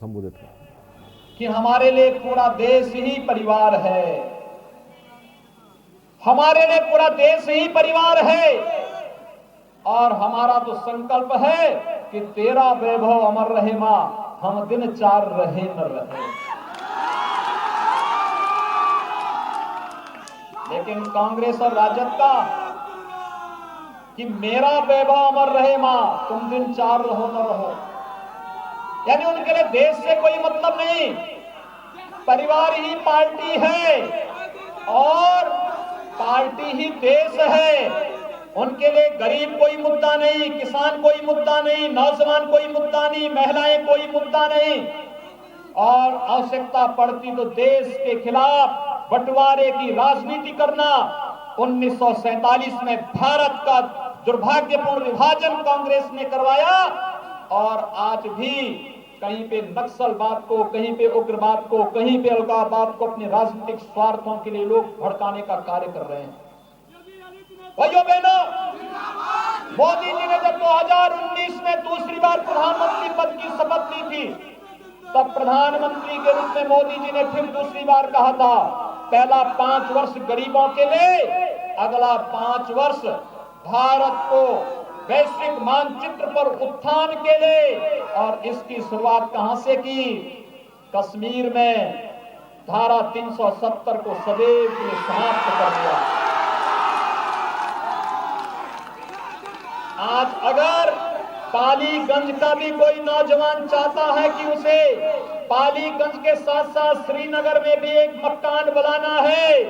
संबोधित कर कि हमारे लिए पूरा देश ही परिवार है। हमारे लिए पूरा देश ही परिवार है और हमारा तो संकल्प है कि तेरा वैभव अमर रहे मां, हम दिन चार रहे न रहे। लेकिन कांग्रेस और राजद का कि मेरा वैभव अमर रहे मां, तुम दिन चार रहो न रहो, यानी उनके लिए देश से कोई मतलब नहीं, परिवार ही पार्टी है और पार्टी ही देश है। उनके लिए गरीब कोई मुद्दा नहीं, किसान कोई मुद्दा नहीं, नौजवान कोई मुद्दा नहीं, महिलाएं कोई मुद्दा नहीं। और आवश्यकता पड़ती तो देश के खिलाफ बंटवारे की राजनीति करना। 1947 में भारत का दुर्भाग्यपूर्ण विभाजन कांग्रेस ने करवाया और आज भी कहीं पे नक्सलवाद को, कहीं पे उग्रवाद को, कहीं पे अलगाववाद को अपने राजनीतिक स्वार्थों के लिए लोग भड़काने का कार्य कर रहे हैं। भाइयों बहनों, मोदी जी ने जब 2019 में दूसरी बार प्रधानमंत्री पद की शपथ ली थी, तब प्रधानमंत्री के रूप में मोदी जी ने फिर दूसरी बार कहा था, पहला 5 वर्ष गरीबों के लिए, अगला 5 वर्ष भारत को वैश्विक मानचित्र पर उत्थान के लिए। और इसकी शुरुआत कहां से की? कश्मीर में धारा 370 को सदैव के लिए समाप्त कर दिया। आज अगर पालीगंज का भी कोई नौजवान चाहता है कि उसे पालीगंज के साथ साथ श्रीनगर में भी एक मकान बनाना है,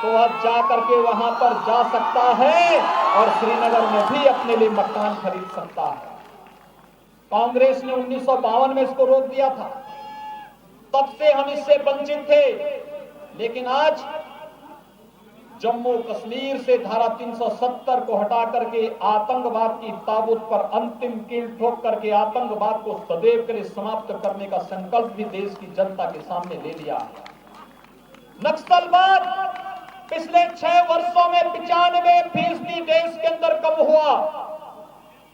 तो अब जाकर के वहां पर जा सकता है और श्रीनगर में भी अपने लिए मकान खरीद सकता है। कांग्रेस ने 1952 में इसको रोक दिया था, तब से हम इससे वंचित थे। लेकिन आज जम्मू कश्मीर से धारा 370 को हटा करके आतंकवाद की ताबूत पर अंतिम कील ठोक करके आतंकवाद को सदैव के लिए समाप्त करने का संकल्प भी देश की जनता के सामने ले लिया है। नक्सलवाद पिछले 6 वर्षों में 95% देश के अंदर कम हुआ।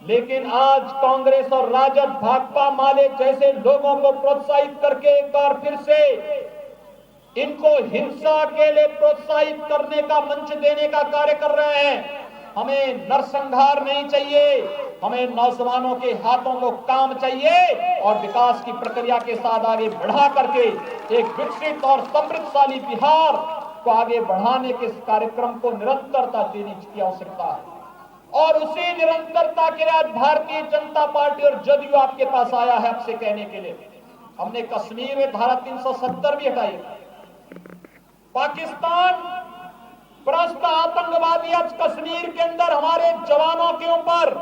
लेकिन आज कांग्रेस और राजद, भाकपा माले जैसे लोगों को प्रोत्साहित करके एक बार फिर से इनको हिंसा के लिए प्रोत्साहित करने का मंच देने का कार्य कर रहे हैं। हमें नरसंहार नहीं चाहिए, हमें नौजवानों के हाथों को काम चाहिए और विकास की प्रक्रिया के साथ आगे बढ़ा करके एक विकसित और समृद्धशाली बिहार को आगे बढ़ाने के इस कार्यक्रम को निरंतरता देने की आवश्यकता है। और उसी निरंतरता के लिए आज भारतीय जनता पार्टी और जदयू आपके पास आया है आपसे कहने के लिए। हमने कश्मीर में धारा 370 भी हटाई। पाकिस्तान परस्त आतंकवादी आज कश्मीर के अंदर हमारे जवानों के ऊपर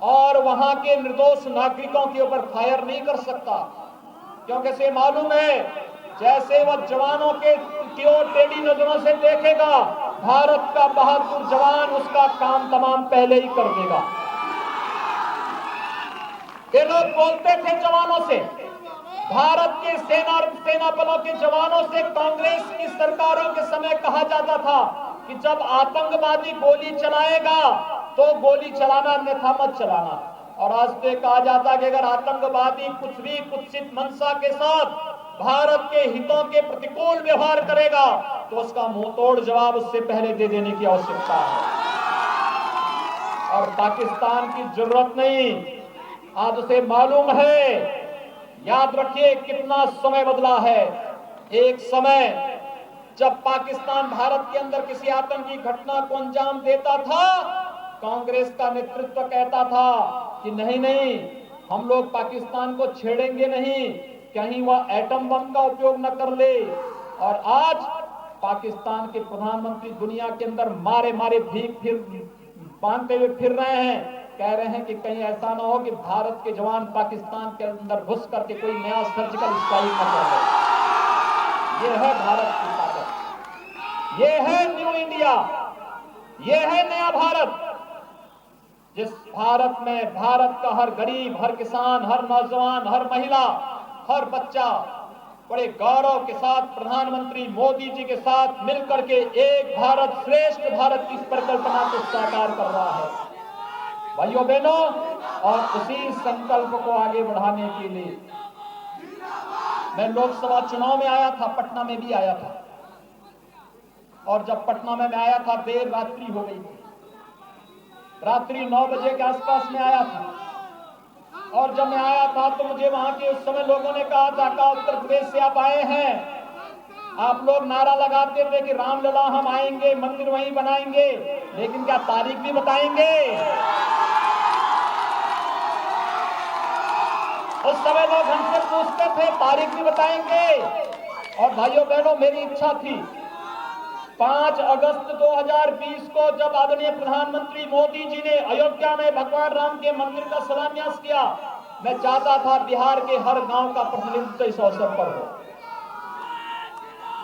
और वहां के निर्दोष नागरिकों के ऊपर फायर नहीं कर सकता, क्योंकि इसे मालूम है जैसे वह जवानों के ओर टेढ़ी नजरों से देखेगा, भारत का बहादुर जवान उसका काम तमाम पहले ही कर देगा। ये लोग बोलते थे जवानों से, भारत के सेना बलों के जवानों से कांग्रेस की सरकारों के समय कहा जाता था कि जब आतंकवादी गोली चलाएगा तो गोली चलाना, अन्यथा मत चलाना। और आज तो कहा जाता है कि अगर आतंकवादी कुछ भी कुत्सित मंशा के साथ भारत के हितों के प्रतिकूल व्यवहार करेगा तो उसका मुंहतोड़ जवाब उससे पहले दे देने की आवश्यकता है। और पाकिस्तान की जरूरत नहीं, आज उसे मालूम है। याद रखिए कितना समय बदला है। एक समय जब पाकिस्तान भारत के अंदर किसी आतंकी घटना को अंजाम देता था, कांग्रेस का नेतृत्व कहता था कि नहीं नहीं, हम लोग पाकिस्तान को छेड़ेंगे नहीं, कहीं वह एटम बम का उपयोग न कर ले। और आज पाकिस्तान के प्रधानमंत्री दुनिया के अंदर मारे मारे भीख बांधते हुए फिर रहे हैं, कह रहे हैं कि कहीं ऐसा ना हो कि भारत के जवान पाकिस्तान के अंदर घुस करके कोई नया सर्जिकल स्ट्राइक न कर दे। ये है भारत की ताकत, ये है न्यू इंडिया, ये है नया भारत, जिस भारत में भारत का हर गरीब, हर किसान, हर नौजवान, हर महिला, हर बच्चा बड़े गौरव के साथ प्रधानमंत्री मोदी जी के साथ मिलकर के एक भारत श्रेष्ठ भारत की परिकल्पना को साकार कर रहा है। भाइयों बहनों, और उसी संकल्प को आगे बढ़ाने के लिए मैं लोकसभा चुनाव में आया था, पटना में भी आया था, और जब पटना में मैं आया था देर रात्रि हो गई थी, रात्रि 9 बजे के आसपास में आया था। और जब मैं आया था तो मुझे वहां के उस समय लोगों ने कहा था कि उत्तर प्रदेश से आप आए हैं, आप लोग नारा लगाते थे कि रामलला हम आएंगे, मंदिर वहीं बनाएंगे, लेकिन क्या तारीख भी बताएंगे? उस समय लोग हमसे पूछते थे तारीख भी बताएंगे। और भाइयों बहनों, मेरी इच्छा थी 5 अगस्त 2020 को जब आदरणीय प्रधानमंत्री मोदी जी ने अयोध्या में भगवान राम के मंदिर का शिलान्यास किया, मैं चाहता था बिहार के हर गांव का प्रतिनिधित्व इस अवसर पर हो,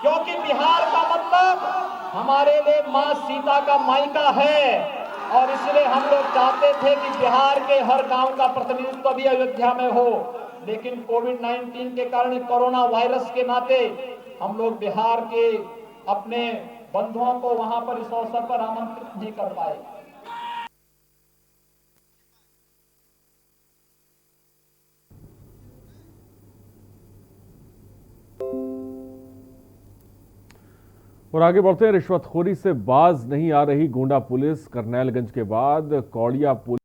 क्योंकि बिहार का मतलब हमारे लिए मां सीता का मायका है, और इसलिए हम लोग चाहते थे कि बिहार के हर गांव का प्रतिनिधित्व भी अयोध्या में हो। लेकिन कोविड-19 के कारण, कोरोना वायरस के नाते हम लोग बिहार के अपने बंधुओं को वहां पर इस अवसर पर आमंत्रित नहीं कर पाए। और आगे बढ़ते हैं, रिश्वतखोरी से बाज नहीं आ रही गोंडा पुलिस। करनैलगंज के बाद कौड़िया पुलिस